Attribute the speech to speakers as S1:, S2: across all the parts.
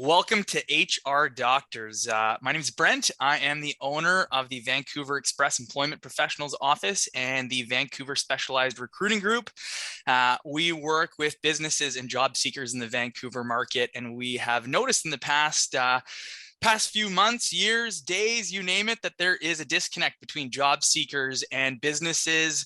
S1: Welcome to HR Doctors. My name is Brent. I am the owner of the Vancouver Express Employment Professionals Office and the Vancouver Specialized Recruiting Group. We work with businesses and job seekers in the Vancouver market, and we have noticed in the past few months, years, days, you name it, that there is a disconnect between job seekers and businesses.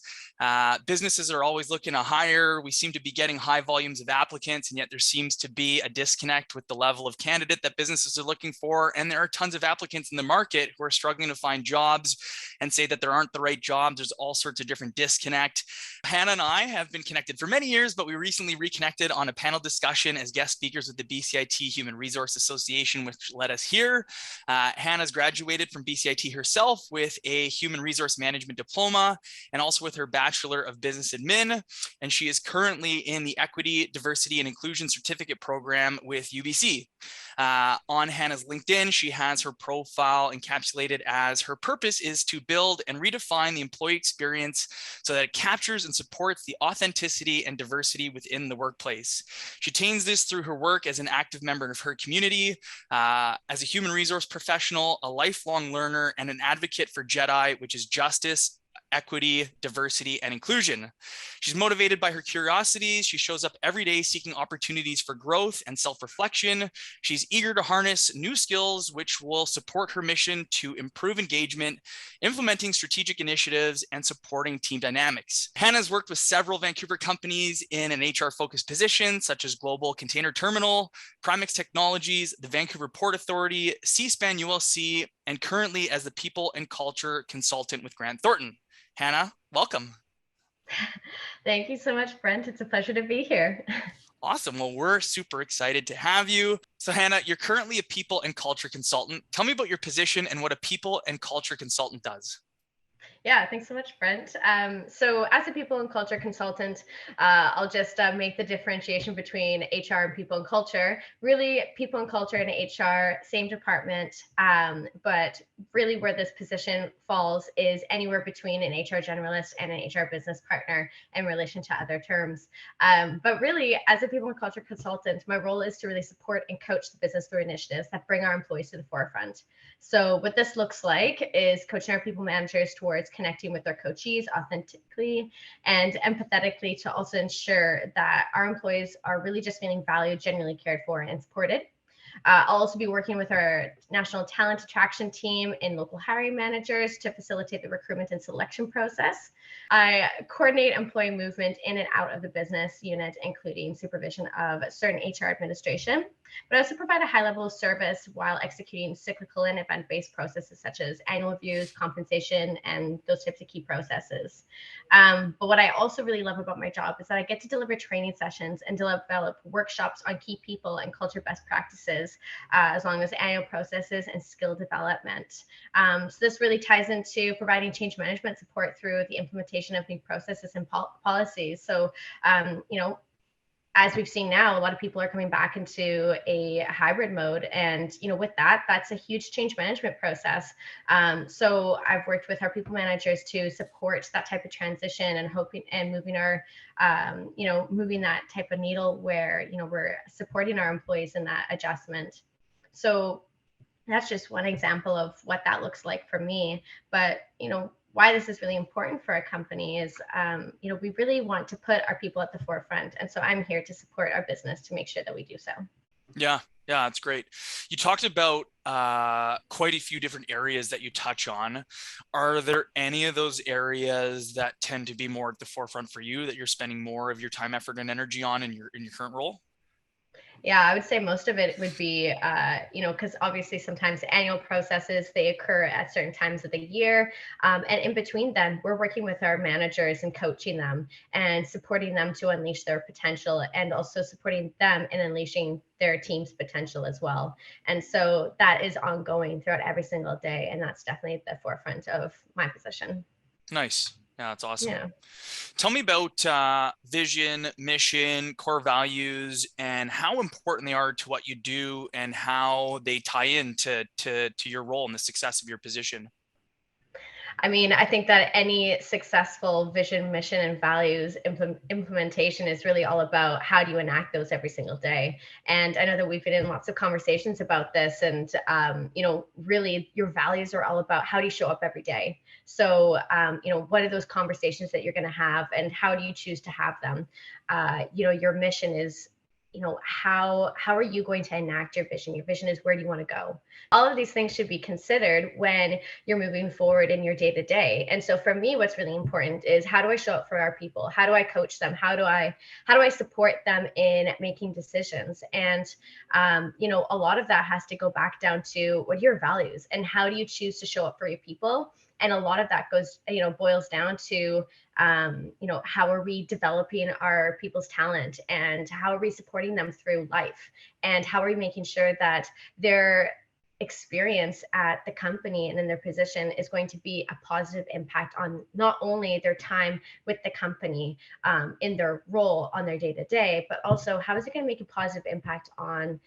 S1: Businesses are always looking to hire. We seem to be getting high volumes of applicants, and yet there seems to be a disconnect with the level of candidate that businesses are looking for. And there are tons of applicants in the market who are struggling to find jobs and say that there aren't the right jobs. There's all sorts of different disconnect. Hannah and I have been connected for many years, but we recently reconnected on a panel discussion as guest speakers with the BCIT Human Resource Association, which led us here. Hannah's graduated from BCIT herself with a human resource management diploma and also with her Bachelor of Business Admin. And she is currently in the Equity, Diversity, and Inclusion Certificate Program with UBC. On Hannah's LinkedIn, she has her profile encapsulated as her purpose is to build and redefine the employee experience so that it captures and supports the authenticity and diversity within the workplace. She attains this through her work as an active member of her community, as a human resource professional, a lifelong learner, and an advocate for JEDI, which is justice, equity, diversity, and inclusion. She's motivated by her curiosities. She shows up every day seeking opportunities for growth and self-reflection. She's eager to harness new skills which will support her mission to improve engagement, implementing strategic initiatives, and supporting team dynamics. Hannah's worked with several Vancouver companies in an HR-focused position, such as Global Container Terminal, Primex Technologies, the Vancouver Port Authority, C-SPAN ULC, and currently as the People and Culture Consultant with Grant Thornton. Hannah, welcome.
S2: Thank you so much, Brent. It's a pleasure to be here.
S1: Awesome. Well, we're super excited to have you. So Hannah, you're currently a people and culture consultant. Tell me about your position and what a people and culture consultant does.
S2: Yeah, thanks so much, Brent. So as a people and culture consultant, I'll just make the differentiation between HR and people and culture. Really, people and culture and HR, same department, but really where this position falls is anywhere between an HR generalist and an HR business partner in relation to other terms. But really, as a people and culture consultant, my role is to really support and coach the business through initiatives that bring our employees to the forefront. So what this looks like is coaching our people managers towards connecting with their coachees authentically and empathetically to also ensure that our employees are really just feeling valued, genuinely cared for, and supported. I'll also be working with our national talent attraction team and local hiring managers to facilitate the recruitment and selection process. I coordinate employee movement in and out of the business unit, including supervision of certain HR administration, but I also provide a high level of service while executing cyclical and event-based processes such as annual reviews, compensation, and those types of key processes. But what I also really love about my job is that I get to deliver training sessions and develop workshops on key people and culture best practices, as long as annual processes and skill development. So this really ties into providing change management support through the implementation of new processes and policies. So, as we've seen now, a lot of people are coming back into a hybrid mode. And, with that, that's a huge change management process. So I've worked with our people managers to support that type of transition and moving moving that type of needle where, we're supporting our employees in that adjustment. So that's just one example of what that looks like for me. But, why this is really important for a company is, we really want to put our people at the forefront. And so I'm here to support our business to make sure that we do so.
S1: Yeah, that's great. You talked about quite a few different areas that you touch on. Are there any of those areas that tend to be more at the forefront for you that you're spending more of your time, effort, and energy on in your current role?
S2: Yeah, I would say most of it would be, because obviously sometimes annual processes, they occur at certain times of the year. And in between them, we're working with our managers and coaching them and supporting them to unleash their potential and also supporting them in unleashing their team's potential as well. And so that is ongoing throughout every single day. And that's definitely at the forefront of my position.
S1: Nice. Yeah, that's awesome.
S2: Yeah.
S1: Tell me about vision, mission, core values, and how important they are to what you do and how they tie into your role and the success of your position.
S2: I mean, I think that any successful vision, mission, and values implementation is really all about how do you enact those every single day. And I know that we've been in lots of conversations about this, and really, your values are all about how do you show up every day. So, what are those conversations that you're going to have, and how do you choose to have them? Your mission is, how are you going to enact your vision? Your vision is, where do you want to go? All of these things should be considered when you're moving forward in your day to day. And so for me, what's really important is, how do I show up for our people? How do I coach them? How do I support them in making decisions? And a lot of that has to go back down to, what are your values and how do you choose to show up for your people? And a lot of that boils down to, how are we developing our people's talent, and how are we supporting them through life, and how are we making sure that their experience at the company and in their position is going to be a positive impact on not only their time with the company, in their role on their day to day, but also how is it going to make a positive impact on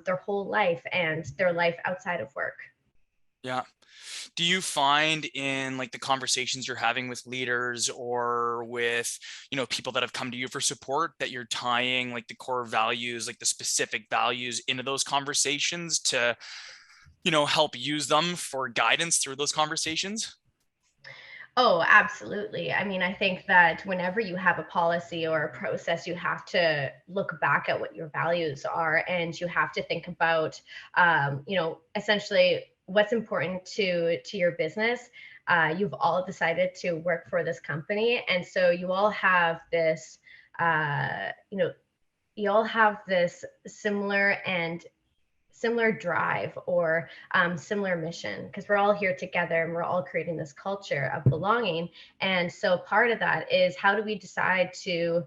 S2: their whole life and their life outside of work.
S1: Yeah. Do you find in like the conversations you're having with leaders or with, people that have come to you for support, that you're tying like the core values, like the specific values into those conversations to, help use them for guidance through those conversations?
S2: Oh, absolutely. I mean, I think that whenever you have a policy or a process, you have to look back at what your values are, and you have to think about, essentially what's important to your business. You've all decided to work for this company, and so you all have this, you all have this similar drive, or similar mission, because we're all here together and we're all creating this culture of belonging. And so part of that is, how do we decide to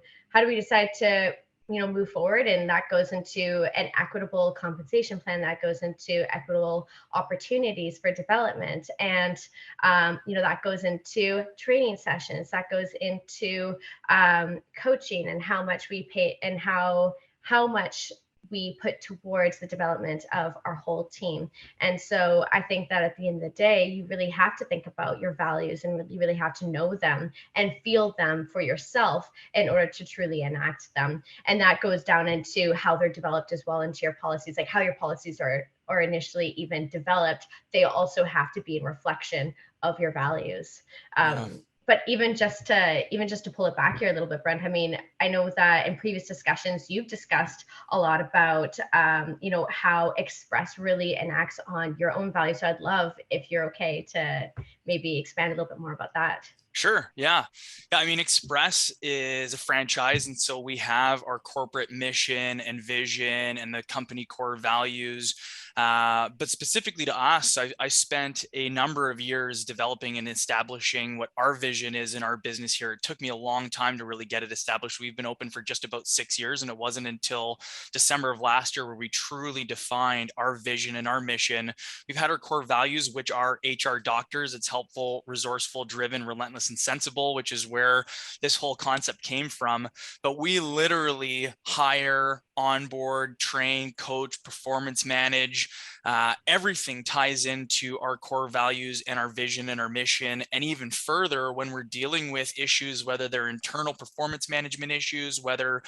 S2: move forward? And that goes into an equitable compensation plan, that goes into equitable opportunities for development, and that goes into training sessions, that goes into coaching, and how much we pay, and how much we put towards the development of our whole team. And so I think that at the end of the day, you really have to think about your values, and you really have to know them and feel them for yourself in order to truly enact them. And that goes down into how they're developed as well, into your policies, like how your policies are initially even developed. They also have to be in reflection of your values.
S1: Yeah.
S2: But even just to pull it back here a little bit, Brent, I mean, I know that in previous discussions, you've discussed a lot about, how Express really enacts on your own values. So I'd love, if you're okay, to maybe expand a little bit more about that.
S1: Sure. Yeah. I mean, Express is a franchise. And so we have our corporate mission and vision and the company core values. But specifically to us, I spent a number of years developing and establishing what our vision is in our business here. It took me a long time to really get it established. We've been open for just about 6 years, and it wasn't until December of last year where we truly defined our vision and our mission. We've had our core values, which are HR doctors. It's helpful, resourceful, driven, relentless, and sensible, which is where this whole concept came from. But we literally hire, onboard, train, coach, performance manage. Everything ties into our core values and our vision and our mission. And even further, when we're dealing with issues, whether they're internal performance management issues, whether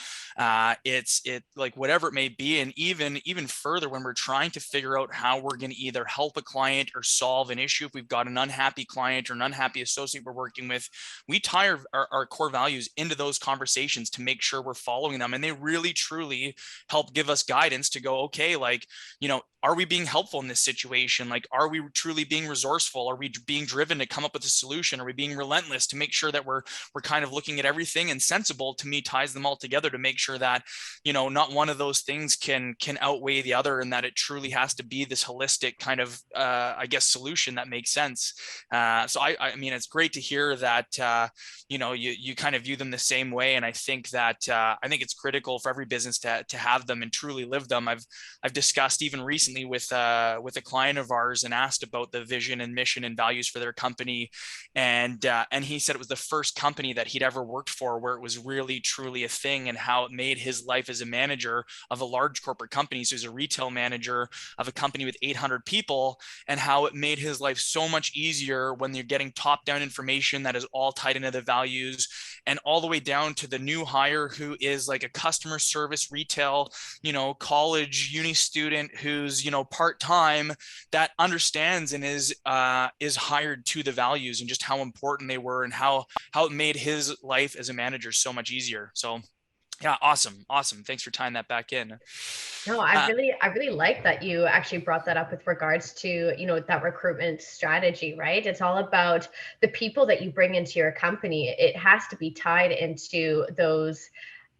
S1: it's like whatever it may be, and even further, when we're trying to figure out how we're going to either help a client or solve an issue, if we've got an unhappy client or an unhappy associate we're working with, we tie our core values into those conversations to make sure we're following them. And they really, truly help give us guidance to go, okay, like, are we being helpful in this situation? Like, are we truly being resourceful? Are we being driven to come up with a solution? Are we being relentless to make sure that we're kind of looking at everything? And sensible, to me, ties them all together to make sure that, not one of those things can outweigh the other, and that it truly has to be this holistic kind of, solution that makes sense. So I mean, it's great to hear that, you kind of view them the same way. And I think that, I think it's critical for every business to have them and truly live them. I've discussed even recently with a client of ours and asked about the vision and mission and values for their company, and he said it was the first company that he'd ever worked for where it was really truly a thing, and how it made his life as a manager of a large corporate company. So he's a retail manager of a company with 800 people, and how it made his life so much easier when you're getting top-down information that is all tied into the values, and all the way down to the new hire who is like a customer service retail, college uni student who's, part-time, that understands and is hired to the values and just how important they were, and how it made his life as a manager so much easier. So yeah, awesome. Thanks for tying that back in.
S2: No, I really like that you actually brought that up with regards to, that recruitment strategy, right? It's all about the people that you bring into your company. It has to be tied into those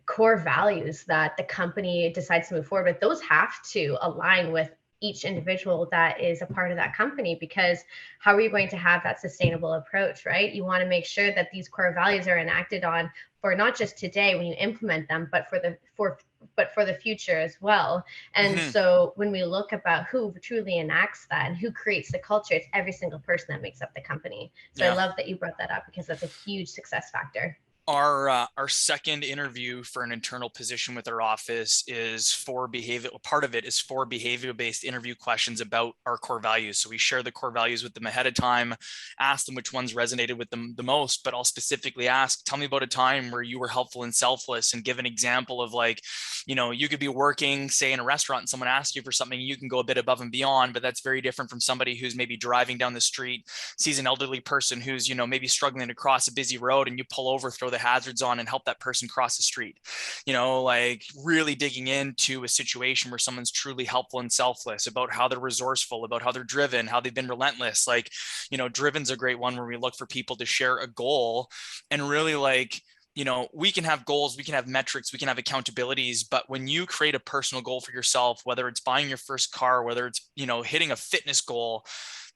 S2: core values that the company decides to move forward with. Those have to align with each individual that is a part of that company, because how are you going to have that sustainable approach, right? You want to make sure that these core values are enacted on for not just today when you implement them, but for the future as well. And so when we look about who truly enacts that and who creates the culture, it's every single person that makes up the company. So I love that you brought that up, because that's a huge success factor.
S1: Our second interview for an internal position with our office is for behavior. Part of it is for behavior-based interview questions about our core values. So we share the core values with them ahead of time, ask them which ones resonated with them the most, but I'll specifically ask, tell me about a time where you were helpful and selfless, and give an example of, like, you could be working, say, in a restaurant and someone asks you for something, you can go a bit above and beyond, but that's very different from somebody who's maybe driving down the street, sees an elderly person who's, maybe struggling to cross a busy road, and you pull over, throw the hazards on, and help that person cross the street. Like really digging into a situation where someone's truly helpful and selfless, about how they're resourceful, about how they're driven, how they've been relentless. Like, driven's a great one, where we look for people to share a goal, and really, like, we can have goals, we can have metrics, we can have accountabilities, but when you create a personal goal for yourself, whether it's buying your first car, whether it's, hitting a fitness goal,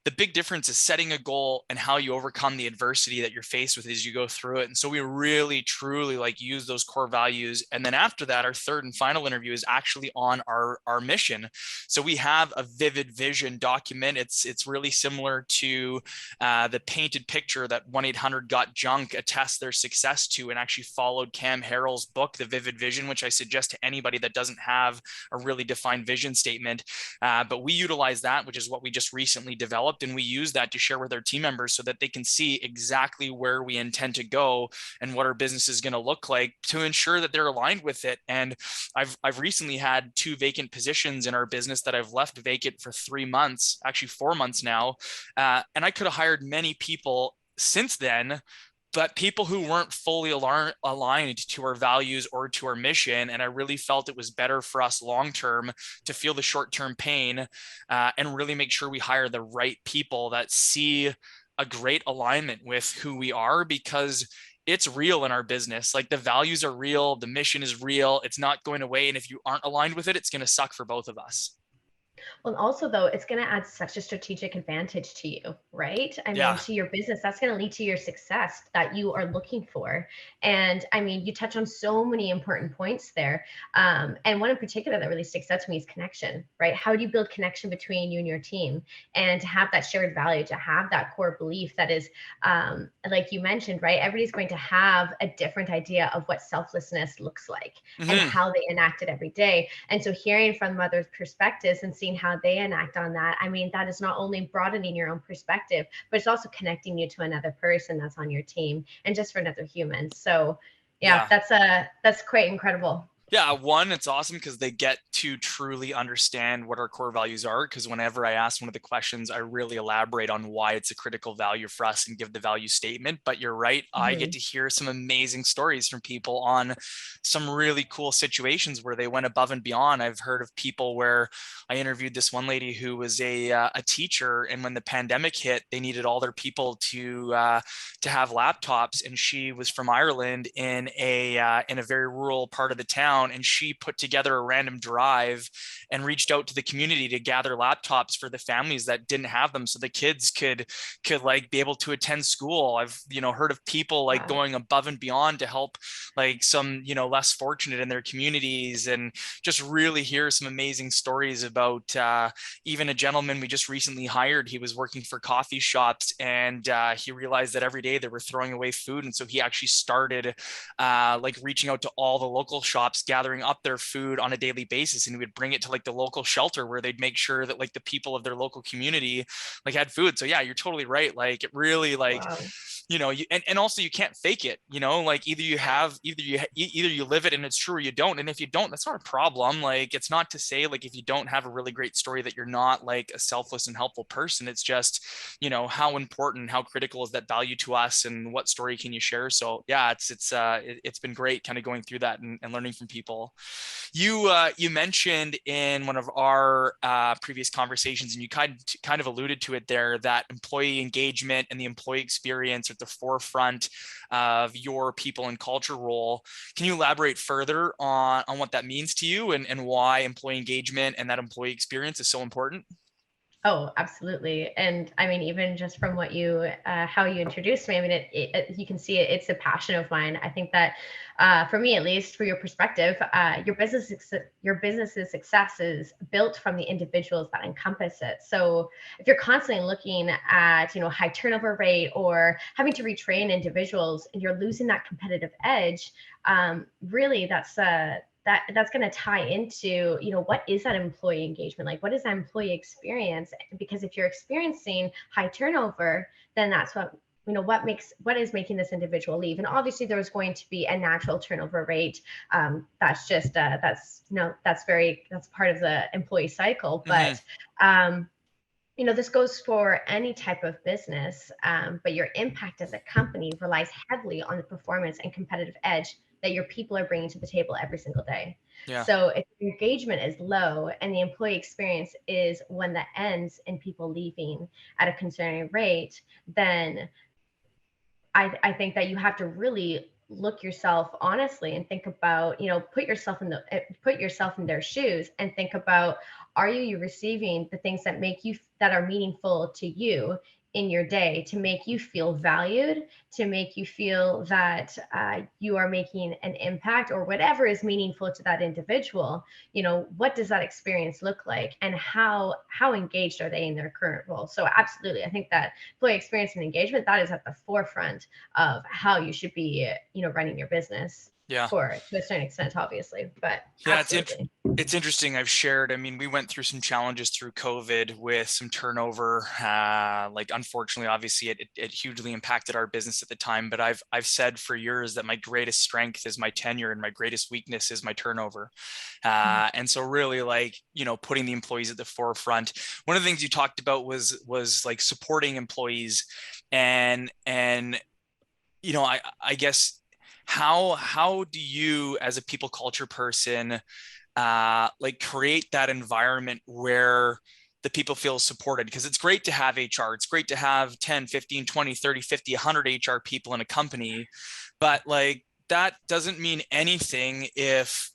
S1: the big difference is setting a goal and how you overcome the adversity that you're faced with as you go through it. And so we really, truly use those core values. And then after that, our third and final interview is actually on our mission. So we have a vivid vision document. It's really similar to the painted picture that 1-800-GOT-JUNK attests their success to, and actually followed Cam Harrell's book, The Vivid Vision, which I suggest to anybody that doesn't have a really defined vision statement. But we utilize that, which is what we just recently developed. And we use that to share with our team members so that they can see exactly where we intend to go and what our business is going to look like, to ensure that they're aligned with it. And I've recently had 2 vacant positions in our business that I've left vacant for 3 months, actually 4 months now. And I could have hired many people since then, but people who weren't fully aligned to our values or to our mission. And I really felt it was better for us long-term to feel the short-term pain and really make sure we hire the right people that see a great alignment with who we are, because it's real in our business. Like, the values are real, the mission is real, it's not going away. And if you aren't aligned with it, it's going to suck for both of us.
S2: Well, also though, it's going to add such a strategic advantage to you, right? I mean, to your business, that's going to lead to your success that you are looking for. And I mean, you touch on so many important points there. And one in particular that really sticks out to me is connection, right? How do you build connection between you and your team, and to have that shared value, to have that core belief that is, like you mentioned, right? Everybody's going to have a different idea of what selflessness looks like and how they enact it every day. And so hearing from others' perspectives and seeing how they enact on that, I mean, that is not only broadening your own perspective, but it's also connecting you to another person that's on your team, and just for another human. So yeah. that's quite incredible.
S1: Yeah, one, it's awesome because they get to truly understand what our core values are. Because whenever I ask one of the questions, I really elaborate on why it's a critical value for us and give the value statement. But you're right, I get to hear some amazing stories from people on some really cool situations where they went above and beyond. I've heard of people where I interviewed this one lady who was a teacher, and when the pandemic hit, they needed all their people to have laptops, and she was from Ireland in a very rural part of the town. down, and she put together a random drive and reached out to the community to gather laptops for the families that didn't have them, so the kids could like be able to attend school. I've heard of people like
S2: Wow.
S1: going above and beyond to help like some less fortunate in their communities, and just really hear some amazing stories about even a gentleman we just recently hired. He was working for coffee shops, and he realized that every day they were throwing away food, and so he actually started like reaching out to all the local shops, gathering up their food on a daily basis, and he would bring it to like the local shelter where they'd make sure that like the people of their local community like had food. So yeah, you're totally right. Like it really like
S2: Wow.
S1: and also you can't fake it, like either you live it and it's true, or you don't. And if you don't, that's not a problem. Like it's not to say like if you don't have a really great story that you're not like a selfless and helpful person. It's just how important, how critical is that value to us, and what story can you share. So yeah, it's been great kind of going through that and learning from people. You mentioned in one of our previous conversations, and you kind of alluded to it there, that employee engagement and the employee experience are at the forefront of your people and culture role. Can you elaborate further on what that means to you, and why employee engagement and that employee experience is so important?
S2: Oh, absolutely. And I mean, even just from what how you introduced me, I mean, you can see it's a passion of mine. I think that for me, at least, for your perspective, your business's success is built from the individuals that encompass it. So if you're constantly looking at, high turnover rate, or having to retrain individuals, and you're losing that competitive edge, really that's going to tie into, what is that employee engagement like? What is that employee experience? Because if you're experiencing high turnover, then that's what is making this individual leave. And obviously there's going to be a natural turnover rate. That's just that's part of the employee cycle. But this goes for any type of business, but your impact as a company relies heavily on the performance and competitive edge that your people are bringing to the table every single day.
S1: Yeah.
S2: So if engagement is low and the employee experience is one that ends in people leaving at a concerning rate, then I think that you have to really look yourself honestly and think about, put yourself in their shoes and think about, are you receiving the things that are meaningful to you in your day, to make you feel valued, to make you feel that you are making an impact, or whatever is meaningful to that individual. What does that experience look like, and how engaged are they in their current role? So absolutely, I think that employee experience and engagement, that is at the forefront of how you should be, running your business.
S1: Yeah.
S2: To a certain extent, obviously, but
S1: Yeah,
S2: absolutely.
S1: It's interesting. I've shared, I mean, we went through some challenges through COVID with some turnover. Like, unfortunately, obviously, it hugely impacted our business at the time. But I've said for years that my greatest strength is my tenure, and my greatest weakness is my turnover. And so, really, like, putting the employees at the forefront. One of the things you talked about was like supporting employees, and I guess how do you, as a people culture person, like create that environment where the people feel supported? Because it's great to have HR, it's great to have 10, 15, 20, 30, 50, 100 HR people in a company, but like that doesn't mean anything if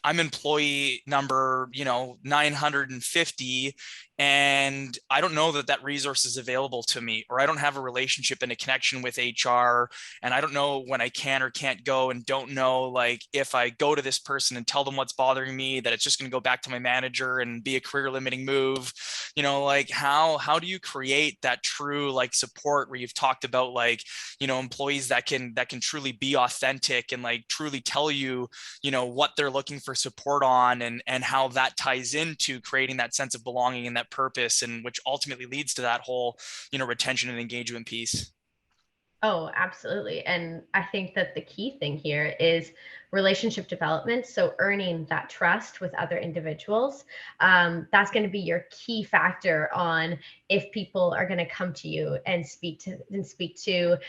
S1: I'm employee number 950, and I don't know that resource is available to me, or I don't have a relationship and a connection with HR, and I don't know when I can or can't go, and don't know like if I go to this person and tell them what's bothering me, that it's just going to go back to my manager and be a career limiting move. Like how do you create that true like support, where you've talked about like employees that can truly be authentic and like truly tell you what they're looking for support on, and how that ties into creating that sense of belonging and that purpose, and which ultimately leads to that whole retention and engagement piece?
S2: Oh, absolutely. And I think that the key thing here is relationship development. So earning that trust with other individuals, that's going to be your key factor on if people are going to come to you and speak to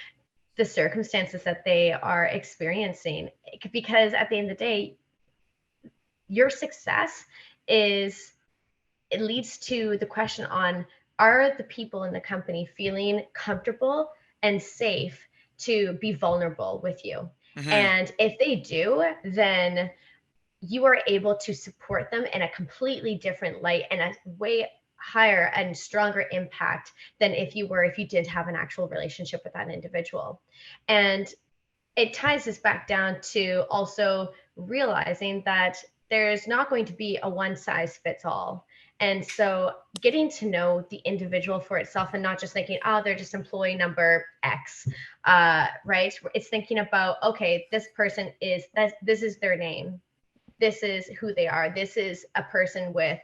S2: the circumstances that they are experiencing. Because at the end of the day, your success it leads to the question on, are the people in the company feeling comfortable and safe to be vulnerable with you?
S1: Mm-hmm.
S2: And if they do, then you are able to support them in a completely different light and a way higher and stronger impact than if you did have an actual relationship with that individual. And it ties us back down to also realizing that there's not going to be a one size fits all. And so getting to know the individual for itself and not just thinking, oh, they're just employee number X, right? It's thinking about, okay, this person is, this is their name. This is who they are. This is a person with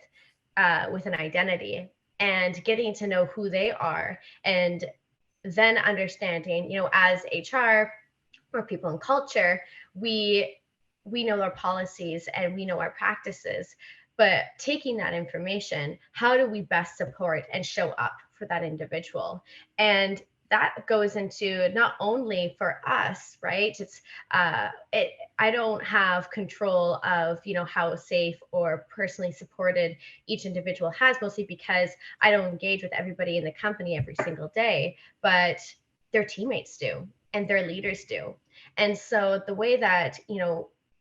S2: an identity, and getting to know who they are, and then understanding, as HR or people in culture, we know our policies and we know our practices, but taking that information, how do we best support and show up for that individual? And that goes into not only for us, right? It's I don't have control of how safe or personally supported each individual has, mostly because I don't engage with everybody in the company every single day, but their teammates do and their leaders do. And so the way that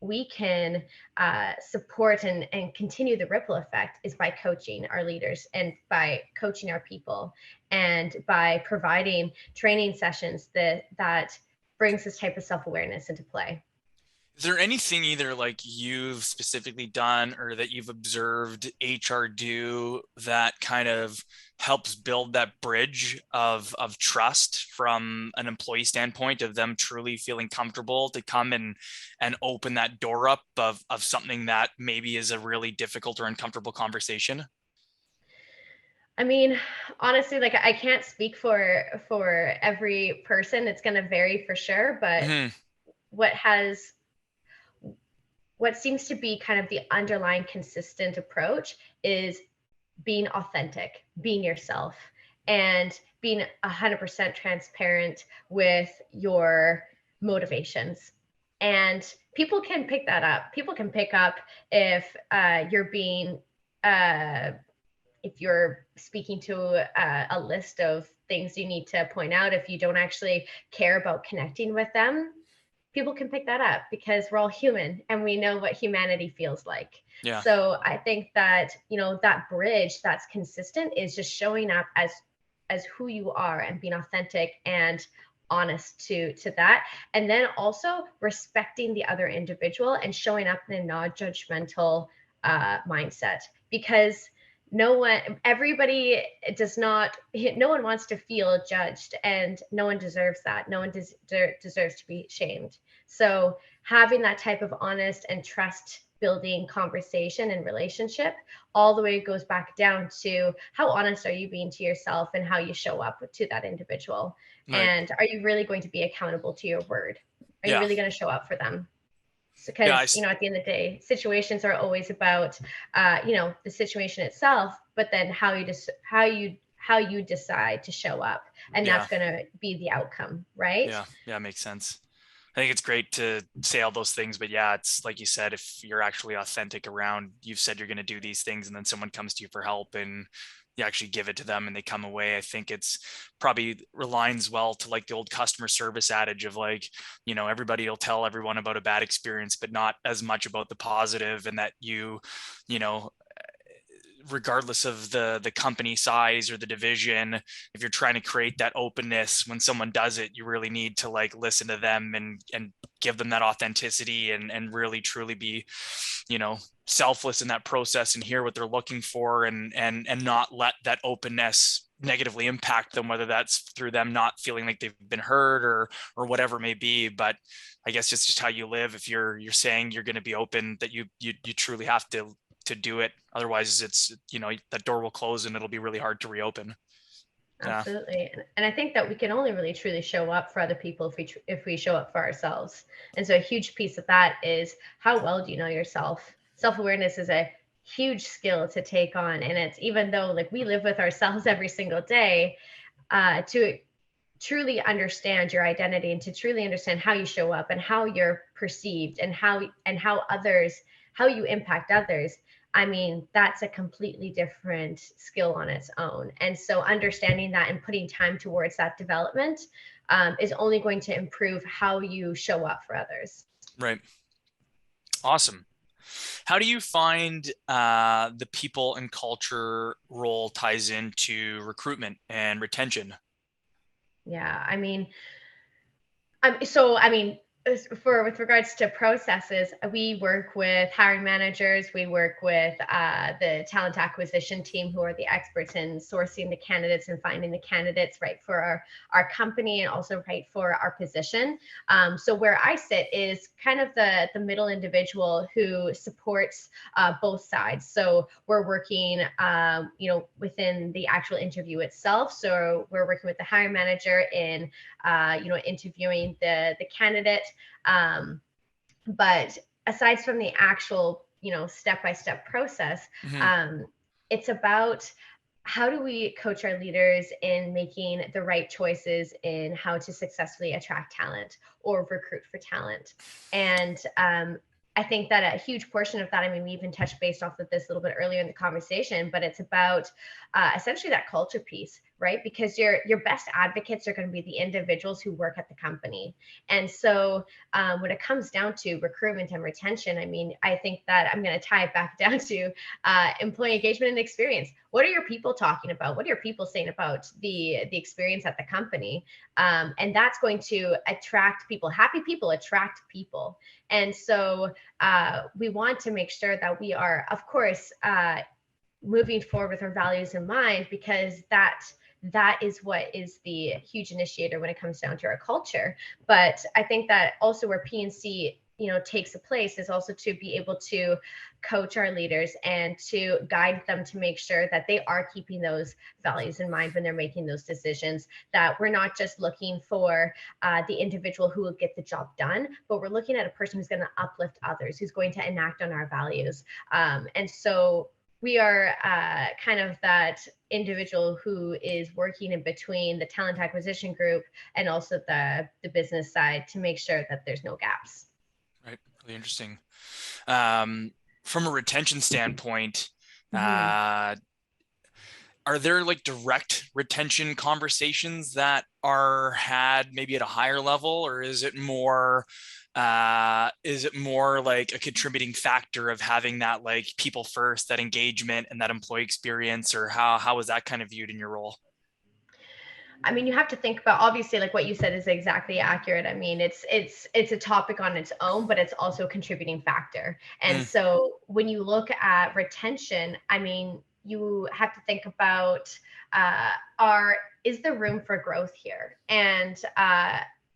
S2: we can support and continue the ripple effect is by coaching our leaders and by coaching our people and by providing training sessions that brings this type of self-awareness into play.
S1: Is there anything either like you've specifically done or that you've observed HR do that kind of helps build that bridge of trust from an employee standpoint, of them truly feeling comfortable to come and open that door up of something that maybe is a really difficult or uncomfortable conversation?
S2: I mean, honestly, like I can't speak for every person. It's going to vary for sure, but
S1: Mm-hmm.
S2: what seems to be kind of the underlying consistent approach is being authentic, being yourself, and being 100% transparent with your motivations. And people can pick that up. People can pick up if you're being, if you're speaking to a list of things you need to point out, if you don't actually care about connecting with them. People can pick that up because we're all human and we know what humanity feels like.
S1: Yeah.
S2: So I think that, that bridge that's consistent is just showing up as who you are and being authentic and honest to that. And then also respecting the other individual and showing up in a non-judgmental mindset, because no one wants to feel judged, and no one deserves that. No one deserves to be shamed. So having that type of honest and trust building conversation and relationship all the way goes back down to how honest are you being to yourself and how you show up to that individual.
S1: Right.
S2: And are you really going to be accountable to your word? Are you really going to show up for them? Because at the end of the day, situations are always about the situation itself, but then how you decide to show up, and that's going to be the outcome, right?
S1: Yeah, makes sense. I think it's great to say all those things, but yeah, it's like you said, if you're actually authentic around, you've said you're going to do these things, and then someone comes to you for help and you actually give it to them and they come away. I think it's probably aligns well to like the old customer service adage of like, everybody will tell everyone about a bad experience, but not as much about the positive, and that regardless of the company size or the division, if you're trying to create that openness, when someone does it, you really need to like listen to them and give them that authenticity and really truly be, selfless in that process and hear what they're looking for, and not let that openness negatively impact them, whether that's through them not feeling like they've been heard or whatever it may be. But I guess it's just how you live. If you're saying you're going to be open, that you truly have to do it. Otherwise it's, that door will close and it'll be really hard to reopen.
S2: Absolutely. And I think that we can only really truly show up for other people if we show up for ourselves. And so a huge piece of that is, how well do you know yourself? Self-awareness is a huge skill to take on. And it's, even though like we live with ourselves every single day, to truly understand your identity and to truly understand how you show up and how you're perceived and how you impact others. I mean, that's a completely different skill on its own. And so understanding that and putting time towards that development is only going to improve how you show up for others.
S1: Right. Awesome. How do you find the people and culture role ties into recruitment and retention?
S2: Yeah, I mean, for with regards to processes, we work with hiring managers. We work with the talent acquisition team, who are the experts in sourcing the candidates and finding the candidates right for our company and also right for our position. So where I sit is kind of the middle individual who supports both sides. So we're working, within the actual interview itself. So we're working with the hiring manager in interviewing the candidate. But aside from the actual, step-by-step process,
S1: Mm-hmm.
S2: um, it's about how do we coach our leaders in making the right choices in how to successfully attract talent or recruit for talent. And I think that a huge portion of that, I mean, we even touched based off of this a little bit earlier in the conversation, but it's about essentially that culture piece, right? Because your best advocates are going to be the individuals who work at the company. And so when it comes down to recruitment and retention, I mean, I think that I'm going to tie it back down to employee engagement and experience. What are your people talking about? What are your people saying about the experience at the company? And that's going to attract people. Happy people attract people. And so we want to make sure that we are, of course, moving forward with our values in mind, because that is what is the huge initiator when it comes down to our culture. But I think that also where PNC takes a place is also to be able to coach our leaders and to guide them to make sure that they are keeping those values in mind when they're making those decisions, that we're not just looking for the individual who will get the job done, but we're looking at a person who's going to uplift others, who's going to enact on our values. And so we are kind of that individual who is working in between the talent acquisition group and also the business side to make sure that there's no gaps.
S1: Right. Really interesting. From a retention standpoint,
S2: Mm-hmm.
S1: are there like direct retention conversations that are had maybe at a higher level, or is it more like a contributing factor of having that like people first, that engagement and that employee experience, or how is that kind of viewed in your role?
S2: I mean, you have to think about, obviously, like what you said is exactly accurate. I mean, it's a topic on its own, but it's also a contributing factor. And
S1: Mm,
S2: so when you look at retention, I mean, you have to think about are is there room for growth here? And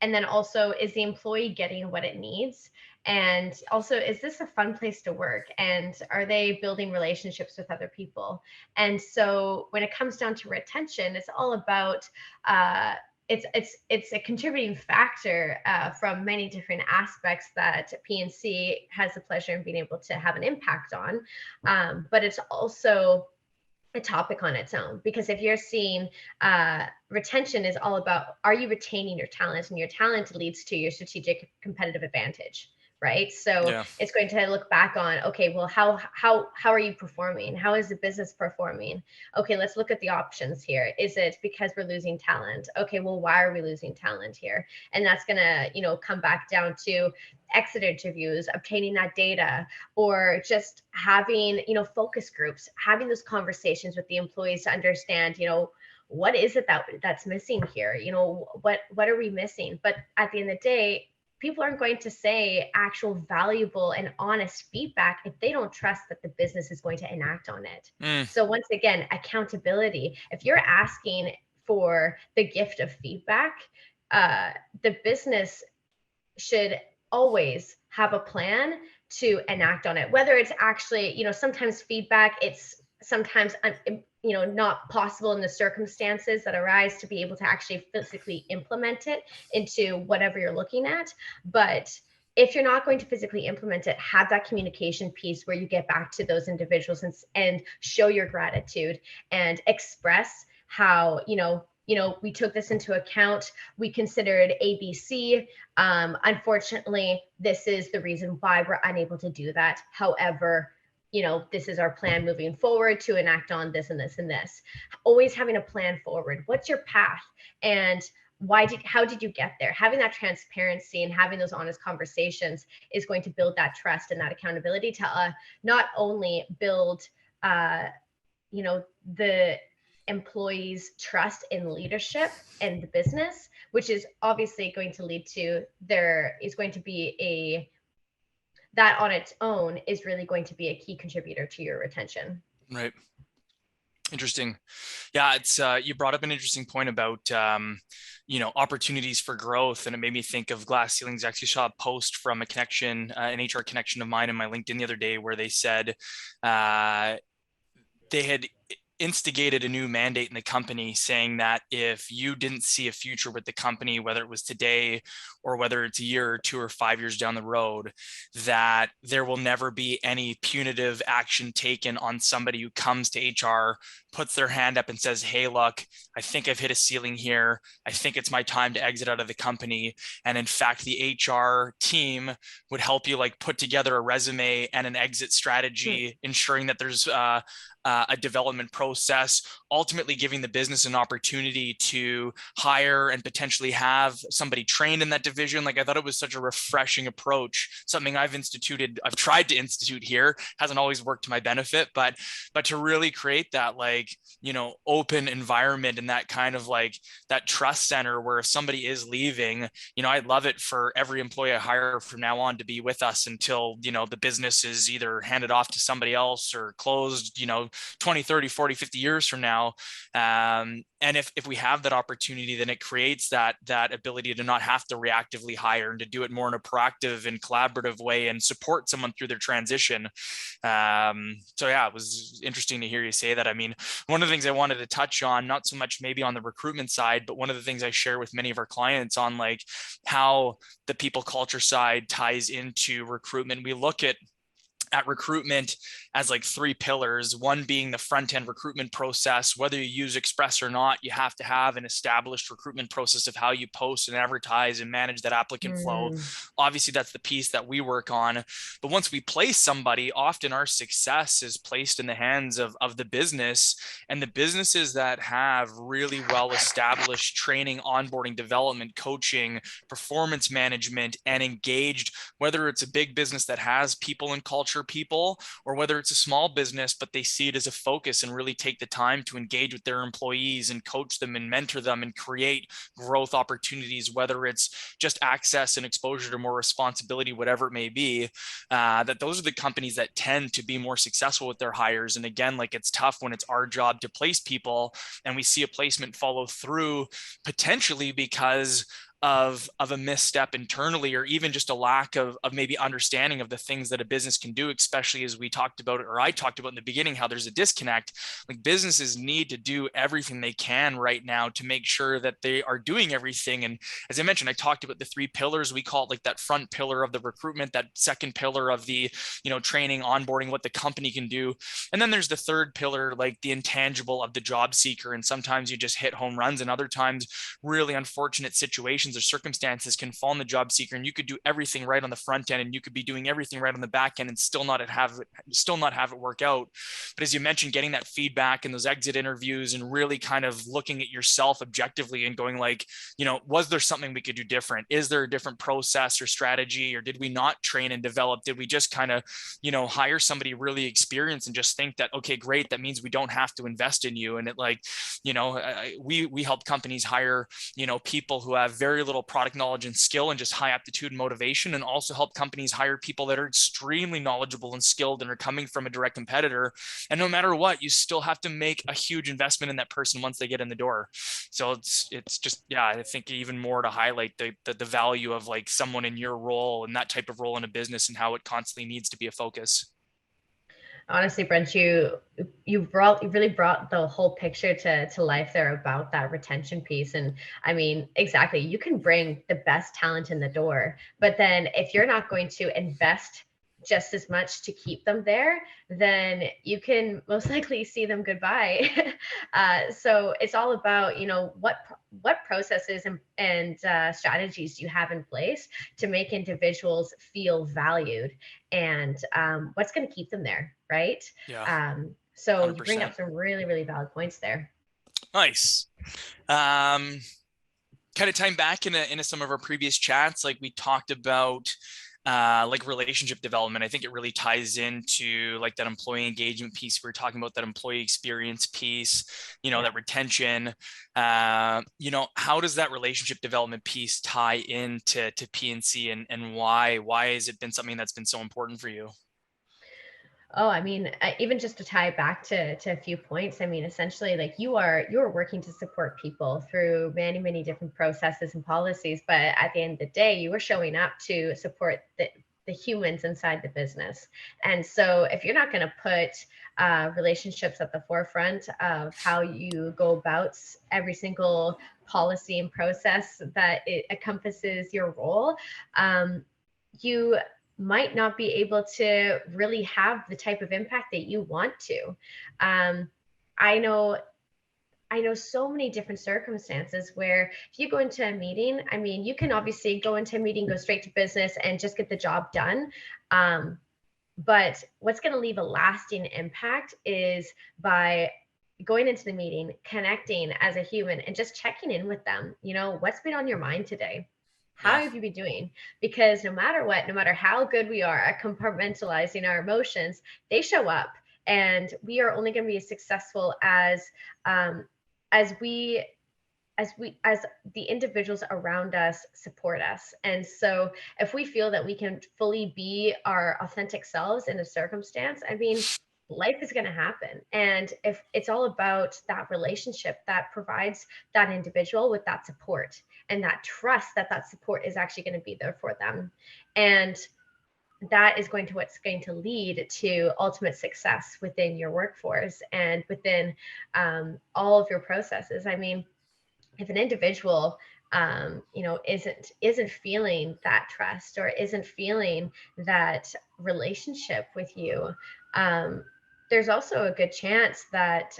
S2: then also, is the employee getting what it needs? And also, is this a fun place to work? And are they building relationships with other people? And so when it comes down to retention, it's all about uh, it's a contributing factor from many different aspects that PNC has the pleasure in being able to have an impact on. But it's also a topic on its own, because if you're seeing retention is all about, are you retaining your talent, and your talent leads to your strategic competitive advantage, right? So
S1: yeah.
S2: it's going to look back on, okay, well, how are you performing? How is the business performing? Okay, let's look at the options here. Is it because we're losing talent? Okay, well, why are we losing talent here? And that's going to come back down to exit interviews, obtaining that data, or just having focus groups, having those conversations with the employees to understand what is it that's missing here, what are we missing. But at the end of the day, people aren't going to say actual valuable and honest feedback if they don't trust that the business is going to enact on it.
S1: Mm,
S2: So once again, accountability. If you're asking for the gift of feedback, the business should always have a plan to enact on it, whether it's actually sometimes feedback, it's sometimes not possible in the circumstances that arise to be able to actually physically implement it into whatever you're looking at. But if you're not going to physically implement it, have that communication piece where you get back to those individuals and show your gratitude and express how we took this into account. We considered ABC. Unfortunately, this is the reason why we're unable to do that. However, this is our plan moving forward to enact on this and this and this. Always having a plan forward. What's your path? And how did you get there? Having that transparency and having those honest conversations is going to build that trust and that accountability to not only build the employees' trust in leadership and the business, which is obviously going to lead to that on its own is really going to be a key contributor to your retention.
S1: Right. Interesting. Yeah, it's you brought up an interesting point about opportunities for growth, and it made me think of glass ceilings. I actually saw a post from an HR connection of mine in my LinkedIn the other day where they said they had instigated a new mandate in the company saying that if you didn't see a future with the company, whether it was today or whether it's a year or 2 or 5 years down the road, that there will never be any punitive action taken on somebody who comes to HR, puts their hand up and says, hey, look, I think I've hit a ceiling here. I think it's my time to exit out of the company. And in fact, the HR team would help you put together a resume and an exit strategy, ensuring that there's a development process, ultimately giving the business an opportunity to hire and potentially have somebody trained in that division. I thought it was such a refreshing approach, something I've tried to institute here. Hasn't always worked to my benefit, but to really create that open environment and that kind of that trust center where if somebody is leaving, I'd love it for every employee I hire from now on to be with us until, the business is either handed off to somebody else or closed, 20, 30, 40, 50 years from now. And if we have that opportunity, then it creates that ability to not have to reactively hire and to do it more in a proactive and collaborative way and support someone through their transition. So yeah, it was interesting to hear you say that. I mean, one of the things I wanted to touch on, not so much maybe on the recruitment side, but one of the things I share with many of our clients on how the people culture side ties into recruitment. We look at recruitment as 3 pillars, one being the front end recruitment process. Whether you use Express or not, you have to have an established recruitment process of how you post and advertise and manage that applicant flow. Obviously, that's the piece that we work on. But once we place somebody, often our success is placed in the hands of the business, and the businesses that have really well established training, onboarding, development, coaching, performance management, and engaged, whether it's a big business that has people and culture people, or whether it's a small business, but they see it as a focus and really take the time to engage with their employees and coach them and mentor them and create growth opportunities, whether it's just access and exposure to more responsibility, whatever it may be, that those are the companies that tend to be more successful with their hires. And again, it's tough when it's our job to place people and we see a placement follow through potentially because of a misstep internally, or even just a lack of maybe understanding of the things that a business can do, especially as we talked about, or I talked about in the beginning, how there's a disconnect. Businesses need to do everything they can right now to make sure that they are doing everything. And as I mentioned, I talked about the 3 pillars. We call it that front pillar of the recruitment, that second pillar of the, training, onboarding, what the company can do. And then there's the third pillar, the intangible of the job seeker. And sometimes you just hit home runs, and other times really unfortunate situations or circumstances can fall on the job seeker, and you could do everything right on the front end and you could be doing everything right on the back end and still not have it work out. But as you mentioned, getting that feedback and those exit interviews and really kind of looking at yourself objectively and going was there something we could do different? Is there a different process or strategy, or did we not train and develop? Did we just kind of hire somebody really experienced and just think that, okay, great, that means we don't have to invest in you? And it we help companies hire people who have very little product knowledge and skill and just high aptitude and motivation, and also help companies hire people that are extremely knowledgeable and skilled and are coming from a direct competitor. And no matter what, you still have to make a huge investment in that person once they get in the door. So it's just, yeah, I think even more to highlight the value of someone in your role and that type of role in a business and how it constantly needs to be a focus.
S2: Honestly, Brent, you really brought the whole picture to life there about that retention piece. And I mean, exactly, you can bring the best talent in the door, but then if you're not going to invest just as much to keep them there, then you can most likely see them goodbye. So it's all about, what processes and strategies you have in place to make individuals feel valued, and what's going to keep them there, right?
S1: Yeah.
S2: So
S1: 100%.
S2: you bring up some really, really valid points there.
S1: Nice. kind of tying back into some of our previous chats, like we talked about like relationship development. I think it really ties into like that employee engagement piece. We were talking about that employee experience piece, that retention. How does that relationship development piece tie into PNC, and why has it been something that's been so important for you?
S2: Oh, I mean, even just to tie it back to a few points, I mean, essentially, like you're working to support people through many, many different processes and policies, but at the end of the day, you are showing up to support the humans inside the business. And so if you're not going to put relationships at the forefront of how you go about every single policy and process that it encompasses your role, you might not be able to really have the type of impact that you want to. I know so many different circumstances where if you go into a meeting, I mean, you can obviously go into a meeting, go straight to business and just get the job done. But what's going to leave a lasting impact is by going into the meeting, connecting as a human and just checking in with them. What's been on your mind today? How
S1: Yeah.
S2: have you been doing? Because no matter what, no matter how good we are at compartmentalizing our emotions, they show up, and we are only going to be as successful as as we as the individuals around us support us. And so if we feel that we can fully be our authentic selves in a circumstance, I mean, life is going to happen. And if it's all about that relationship that provides that individual with that support and that trust that that support is actually going to be there for them. And that is what's going to lead to ultimate success within your workforce and within all of your processes. I mean, if an individual isn't feeling that trust or isn't feeling that relationship with you, there's also a good chance that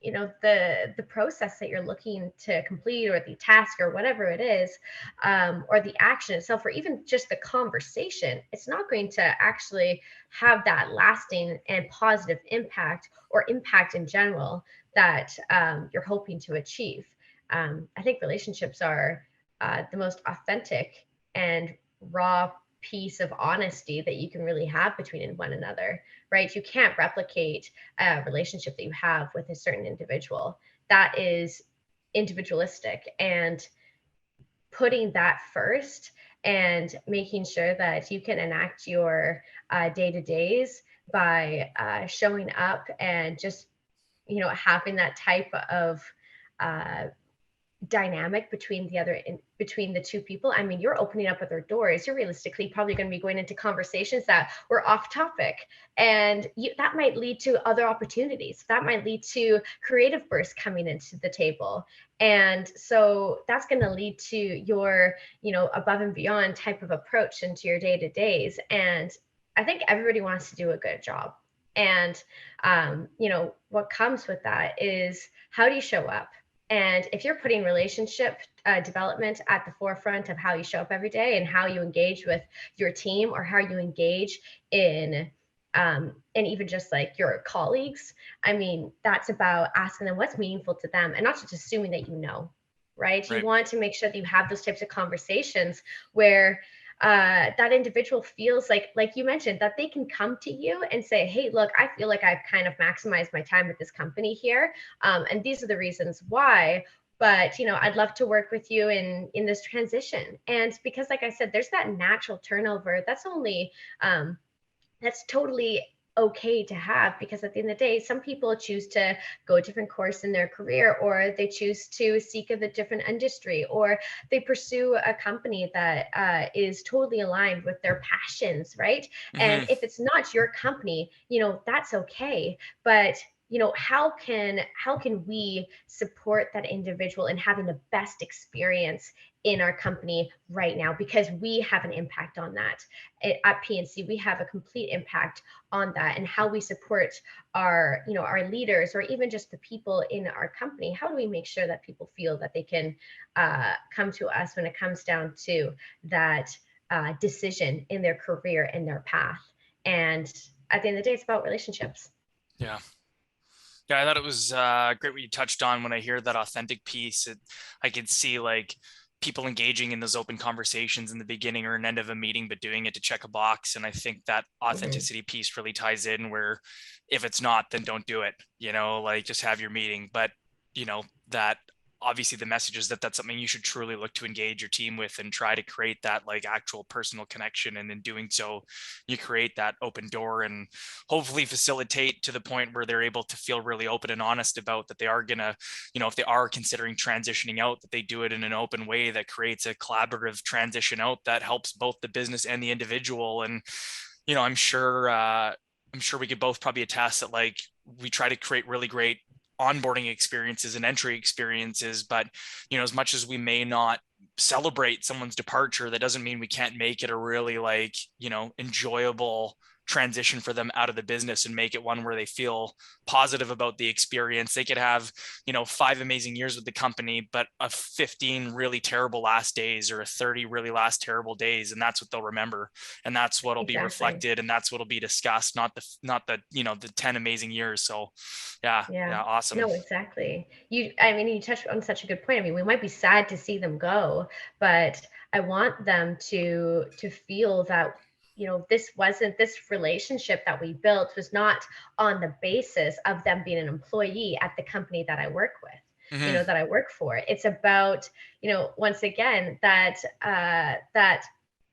S2: the process that you're looking to complete, or the task, or whatever it is, or the action itself, or even just the conversation, it's not going to actually have that lasting and positive impact, or impact in general, that you're hoping to achieve. I think relationships are the most authentic and raw piece of honesty that you can really have between one another, right? You can't replicate a relationship that you have with a certain individual. That is individualistic, and putting that first and making sure that you can enact your day-to-days by showing up and just having that type of dynamic between between the two people. I mean, you're opening up other doors. You're realistically probably going to be going into conversations that were off topic, and that might lead to other opportunities. That might lead to creative bursts coming into the table. And so that's going to lead to your above and beyond type of approach into your day-to-days. And I think everybody wants to do a good job. And what comes with that is, how do you show up? And if you're putting relationship development at the forefront of how you show up every day, and how you engage with your team, or how you engage in and even just like your colleagues, I mean, that's about asking them what's meaningful to them, and not just assuming that right? You want to make sure that you have those types of conversations where that individual feels like you mentioned, that they can come to you and say, hey, look, I feel like I've kind of maximized my time with this company here. And these are the reasons why. But, I'd love to work with you in this transition. And because, like I said, there's that natural turnover. That's totally okay to have, because at the end of the day, some people choose to go a different course in their career, or they choose to seek a different industry, or they pursue a company that is totally aligned with their passions, right?
S1: Mm-hmm.
S2: And if it's not your company, that's okay. But how can we support that individual in having the best experience in our company right now, because we have an impact on that. At PNC, we have a complete impact on that, and how we support our leaders, or even just the people in our company. How do we make sure that people feel that they can come to us when it comes down to that decision in their career and their path? And at the end of the day, it's about relationships.
S1: Yeah. Yeah, I thought it was great what you touched on. When I hear that authentic piece, I could see like people engaging in those open conversations in the beginning or an end of a meeting, but doing it to check a box. And I think that
S2: Mhm.
S1: authenticity piece really ties in where if it's not, then don't do it, like just have your meeting. But, that obviously the message is that that's something you should truly look to engage your team with and try to create that like actual personal connection. And in doing so, you create that open door and hopefully facilitate to the point where they're able to feel really open and honest about that they are gonna, if they are considering transitioning out, that they do it in an open way that creates a collaborative transition out that helps both the business and the individual. And I'm sure we could both probably attest that like we try to create really great onboarding experiences and entry experiences, but as much as we may not celebrate someone's departure, that doesn't mean we can't make it a really like enjoyable transition for them out of the business and make it one where they feel positive about the experience. They could have 5 amazing years with the company, but a 15 really terrible last days or a 30 really last terrible days, and that's what they'll remember, and that's what'll be
S2: Exactly.
S1: reflected, and that's what'll be discussed, not the the 10 amazing years. So yeah,
S2: Yeah.
S1: yeah, awesome.
S2: No, exactly. I mean, you touched on such a good point. I mean, we might be sad to see them go, but I want them to feel that, this relationship that we built was not on the basis of them being an employee at the company that I work with,
S1: Hmm.
S2: that I work for. It's about, once again, that a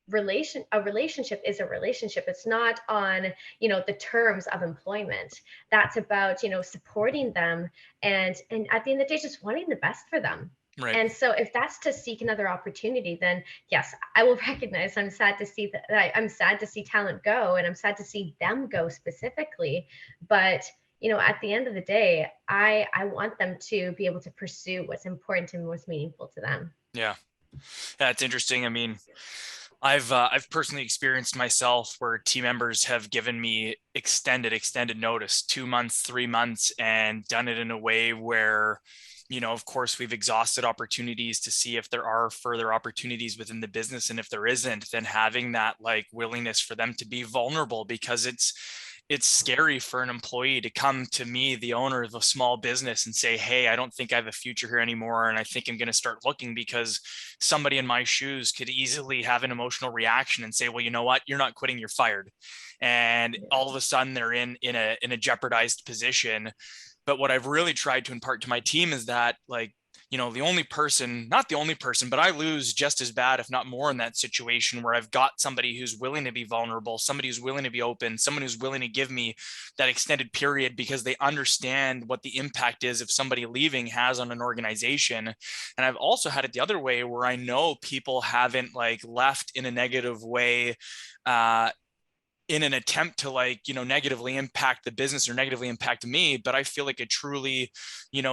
S2: relationship is a relationship. It's not on, the terms of employment. That's about, supporting them, and at the end of the day, just wanting the best for them.
S1: Right.
S2: And so if that's to seek another opportunity, then yes, I will recognize I'm sad to see I'm sad to see talent go, and I'm sad to see them go specifically. But at the end of the day, I want them to be able to pursue what's important and what's meaningful to them.
S1: Yeah. Yeah, it's interesting. I mean, I've personally experienced myself where team members have given me extended notice, 2 months, 3 months, and done it in a way where, of course, we've exhausted opportunities to see if there are further opportunities within the business. And if there isn't, then having that like willingness for them to be vulnerable, because it's scary for an employee to come to me, the owner of a small business, and say, hey, I don't think I have a future here anymore, and I think I'm going to start looking, because somebody in my shoes could easily have an emotional reaction and say, well, you know what, you're not quitting, you're fired. And all of a sudden they're in a jeopardized position. But what I've really tried to impart to my team is that like, the only person, not the only person, but I lose just as bad, if not more, in that situation where I've got somebody who's willing to be vulnerable, somebody who's willing to be open, someone who's willing to give me that extended period, because they understand what the impact is if somebody leaving has on an organization. And I've also had it the other way where I know people haven't like left in a negative way, uh, in an attempt to like negatively impact the business or negatively impact me, but I feel like I truly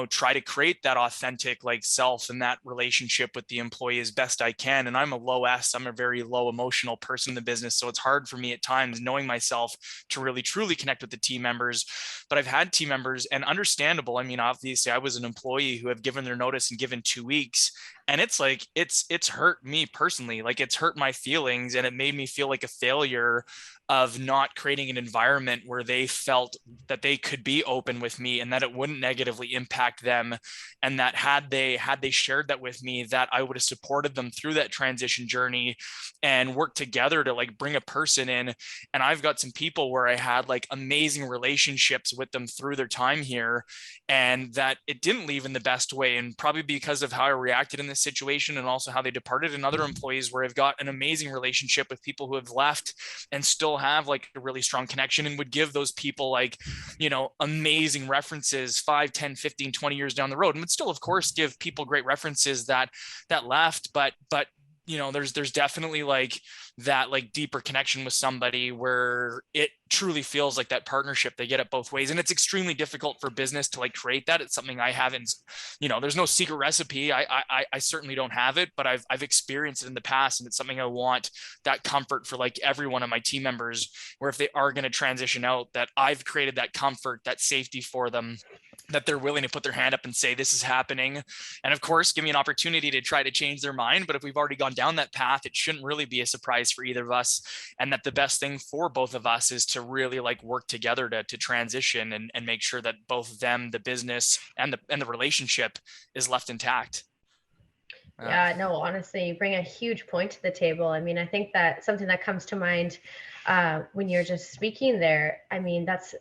S1: try to create that authentic like self and that relationship with the employee as best I can. And I'm a very low emotional person in the business, so it's hard for me at times, knowing myself, to really truly connect with the team members. But I've had team members, and understandable, I mean, obviously I was an employee who have given their notice and given 2 weeks, and it's like it's hurt me personally, like it's hurt my feelings, and it made me feel like a failure of not creating an environment where they felt that they could be open with me and that it wouldn't negatively impact them, and that had they shared that with me, that I would have supported them through that transition journey and worked together to like bring a person in. And I've got some people where I had like amazing relationships with them through their time here, and that it didn't leave in the best way, and probably because of how I reacted in this situation and also how they departed. And other employees where I've got an amazing relationship with people who have left and still have like a really strong connection, and would give those people like amazing references 5, 10, 15, 20 years down the road, and would still of course give people great references that left. But there's definitely like that like deeper connection with somebody where it truly feels like that partnership. They get it both ways, and it's extremely difficult for business to like create that. It's something I haven't, there's no secret recipe. I certainly don't have it, but I've experienced it in the past, and it's something I want that comfort for like every one of my team members, where if they are going to transition out, that I've created that comfort, that safety for them, that they're willing to put their hand up and say, this is happening. And of course, give me an opportunity to try to change their mind. But if we've already gone down that path, it shouldn't really be a surprise for either of us. And that the best thing for both of us is to really like work together to transition and make sure that both of them, the business and the relationship is left intact.
S2: Yeah, no, honestly, you bring a huge point to the table. I mean, I think that something that comes to mind when you're just speaking there, I mean, that's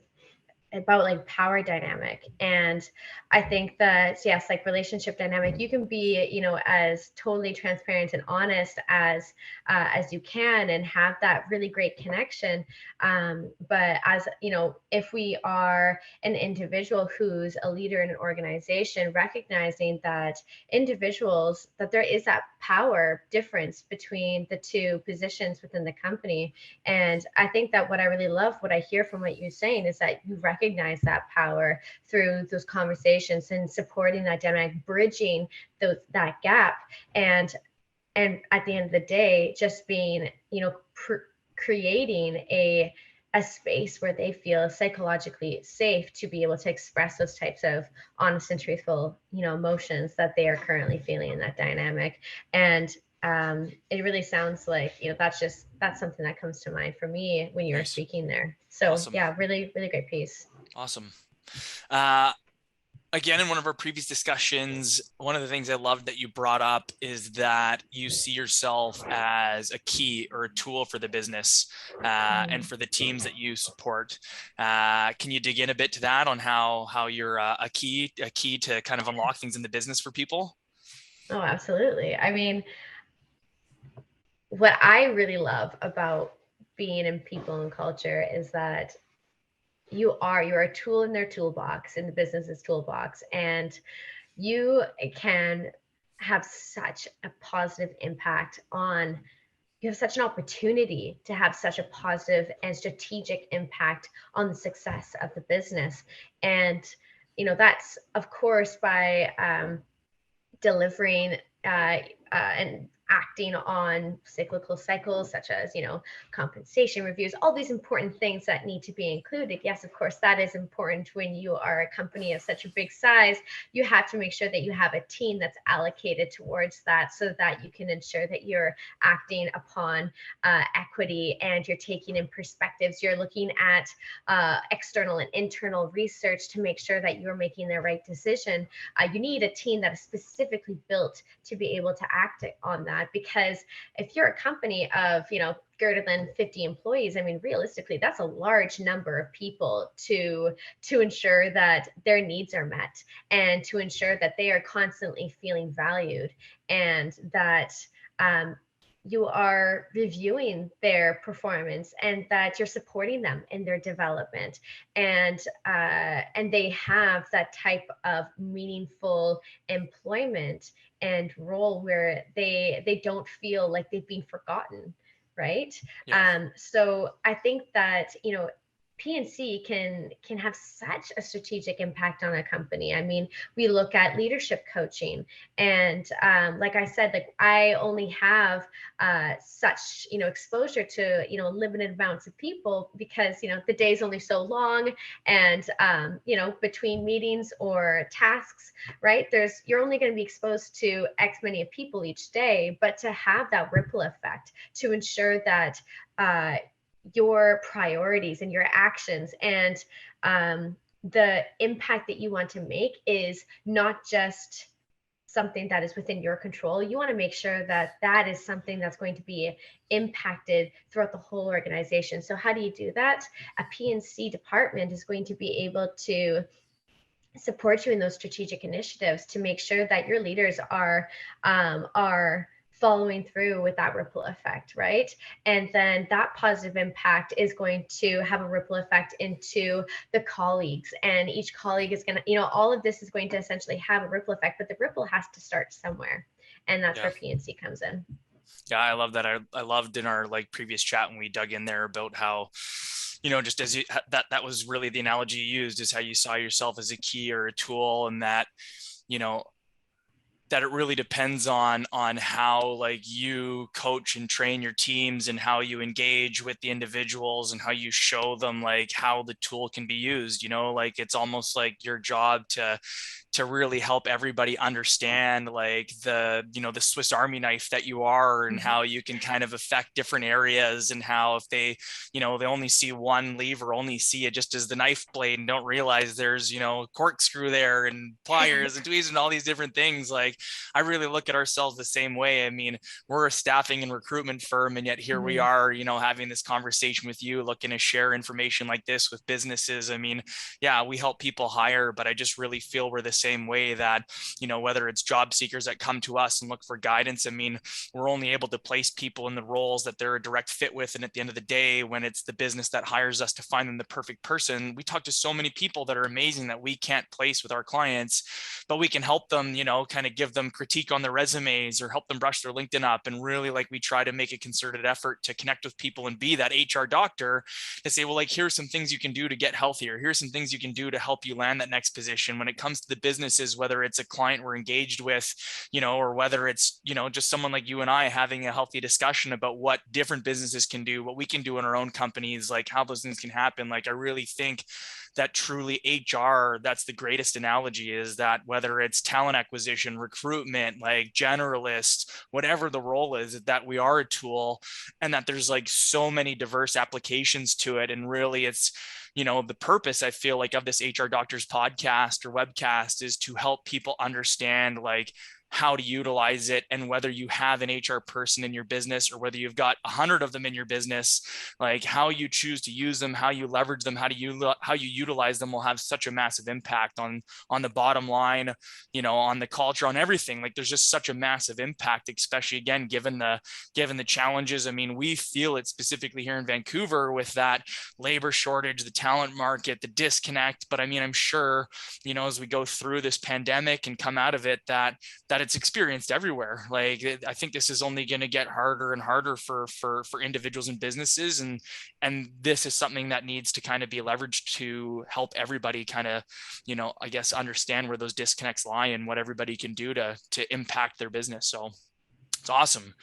S2: about like power dynamic. And I think that, yes, like relationship dynamic, you can be, you know, as totally transparent and honest as you can and have that really great connection. But as you know, if we are an individual who's a leader in an organization, recognizing that individuals, that there is that power difference between the two positions within the company. And I think that what I really love, what I hear from what you're saying, is that you recognize that power through those conversations and supporting that dynamic, bridging that gap. And at the end of the day, just being, you know, creating a space where they feel psychologically safe to be able to express those types of honest and truthful, you know, emotions that they are currently feeling in that dynamic. And it really sounds like, you know, that's something that comes to mind for me when you were speaking there. So
S1: Awesome.
S2: yeah, really, really great piece.
S1: Awesome. Again, in one of our previous discussions, one of the things I loved that you brought up is that you see yourself as a key or a tool for the business and for the teams that you support. Can you dig in a bit to that on how you're a key to kind of unlock things in the business for people?
S2: Oh, absolutely. I mean, what I really love about being in people and culture is that you're a tool in their toolbox, in the business's toolbox, and you can have such a positive impact on, you have such an opportunity to have such a positive and strategic impact on the success of the business. And you know, that's of course by delivering and acting on cyclical cycles, such as, you know, compensation reviews, all these important things that need to be included. Yes, of course, that is important when you are a company of such a big size. You have to make sure that you have a team that's allocated towards that, so that you can ensure that you're acting upon equity and you're taking in perspectives. You're looking at external and internal research to make sure that you're making the right decision. You need a team that is specifically built to be able to act on that. Because if you're a company of, you know, greater than 50 employees, I mean, realistically, that's a large number of people to ensure that their needs are met and to ensure that they are constantly feeling valued, and that you are reviewing their performance and that you're supporting them in their development, and they have that type of meaningful employment and role where they don't feel like they've been forgotten, right?
S1: Yeah.
S2: So I think that, you know, PNC can have such a strategic impact on a company. I mean, we look at leadership coaching, and like I said, like I only have such, you know, exposure to, you know, limited amounts of people, because, you know, the day's only so long, and you know, between meetings or tasks, right? You're only going to be exposed to X many of people each day, but to have that ripple effect, to ensure that your priorities and your actions and the impact that you want to make is not just something that is within your control. You want to make sure that that is something that's going to be impacted throughout the whole organization. So how do you do that? A PNC department is going to be able to support you in those strategic initiatives to make sure that your leaders are following through with that ripple effect, right? And then that positive impact is going to have a ripple effect into the colleagues, and each colleague is going to, you know, all of this is going to essentially have a ripple effect, but the ripple has to start somewhere, and that's where PNC comes in.
S1: Yeah, I love that. I loved in our like previous chat when we dug in there about how, you know, just as you, that was really the analogy you used, is how you saw yourself as a key or a tool, and that, you know, that it really depends on how like you coach and train your teams and how you engage with the individuals and how you show them like how the tool can be used. Like it's almost like your job to really help everybody understand like the Swiss Army knife that you are, and how you can kind of affect different areas, and how if they only see one lever, only see it just as the knife blade, and don't realize there's corkscrew there and pliers and tweezers and all these different things. Like I really look at ourselves the same way. I mean, we're a staffing and recruitment firm, and yet here we are, having this conversation with you, looking to share information like this with businesses. I mean, yeah, we help people hire, but I just really feel we're the same way, that, whether it's job seekers that come to us and look for guidance, I mean, we're only able to place people in the roles that they're a direct fit with. And at the end of the day, when it's the business that hires us to find them the perfect person, we talk to so many people that are amazing that we can't place with our clients, but we can help them, kind of give them critique on their resumes or help them brush their LinkedIn up. And really, like, we try to make a concerted effort to connect with people and be that HR doctor to say, well, like, here's some things you can do to get healthier. Here's some things you can do to help you land that next position. When it comes to the businesses, whether it's a client we're engaged with, or whether it's, just someone like you and I having a healthy discussion about what different businesses can do, what we can do in our own companies, like how those things can happen. Like, I really think that truly HR, that's the greatest analogy, is that whether it's talent acquisition, recruitment, like generalists, whatever the role is, that we are a tool, and that there's like so many diverse applications to it. And really it's, the purpose, I feel like, of this HR Doctors podcast or webcast is to help people understand like how to utilize it, and whether you have an HR person in your business or whether you've got 100 of them in your business, like how you choose to use them, how you leverage them, how you utilize them will have such a massive impact on the bottom line, on the culture, on everything. Like there's just such a massive impact, especially again given the challenges. I mean, we feel it specifically here in Vancouver with that labor shortage, the talent market, the disconnect. But I mean, I'm sure, as we go through this pandemic and come out of it, that it's experienced everywhere. Like I think this is only going to get harder and harder for individuals and businesses, and this is something that needs to kind of be leveraged to help everybody kind of, I guess, understand where those disconnects lie and what everybody can do to impact their business. So it's awesome.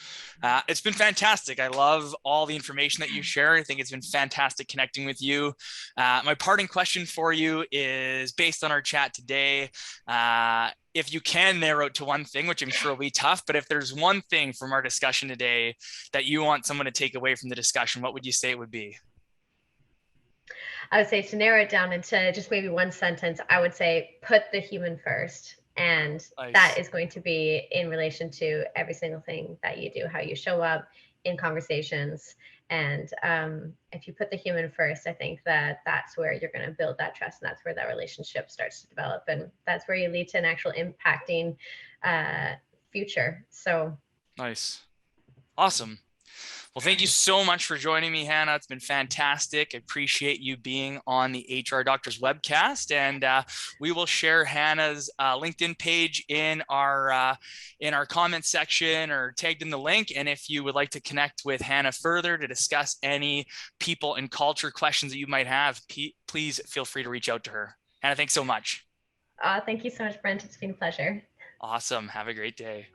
S1: It's been fantastic. I love all the information that you share. I think it's been fantastic connecting with you. My parting question for you is based on our chat today. If you can narrow it to one thing, which I'm sure will be tough, but if there's one thing from our discussion today that you want someone to take away from the discussion, what would you say it would be?
S2: I would say, to narrow it down into just maybe one sentence, I would say put the human first. And
S1: Nice.
S2: That is going to be in relation to every single thing that you do, how you show up in conversations. And if you put the human first, I think that that's where you're going to build that trust, and that's where that relationship starts to develop. And that's where you lead to an actual impacting future. So
S1: nice. Awesome. Well, thank you so much for joining me, Hannah. It's been fantastic. I appreciate you being on the HR Doctors Webcast, and we will share Hannah's LinkedIn page in our comment section, or tagged in the link. And if you would like to connect with Hannah further to discuss any people and culture questions that you might have, please feel free to reach out to her. Hannah, thanks so much.
S2: thank you so much, Brent. It's been a pleasure.
S1: Awesome. Have a great day.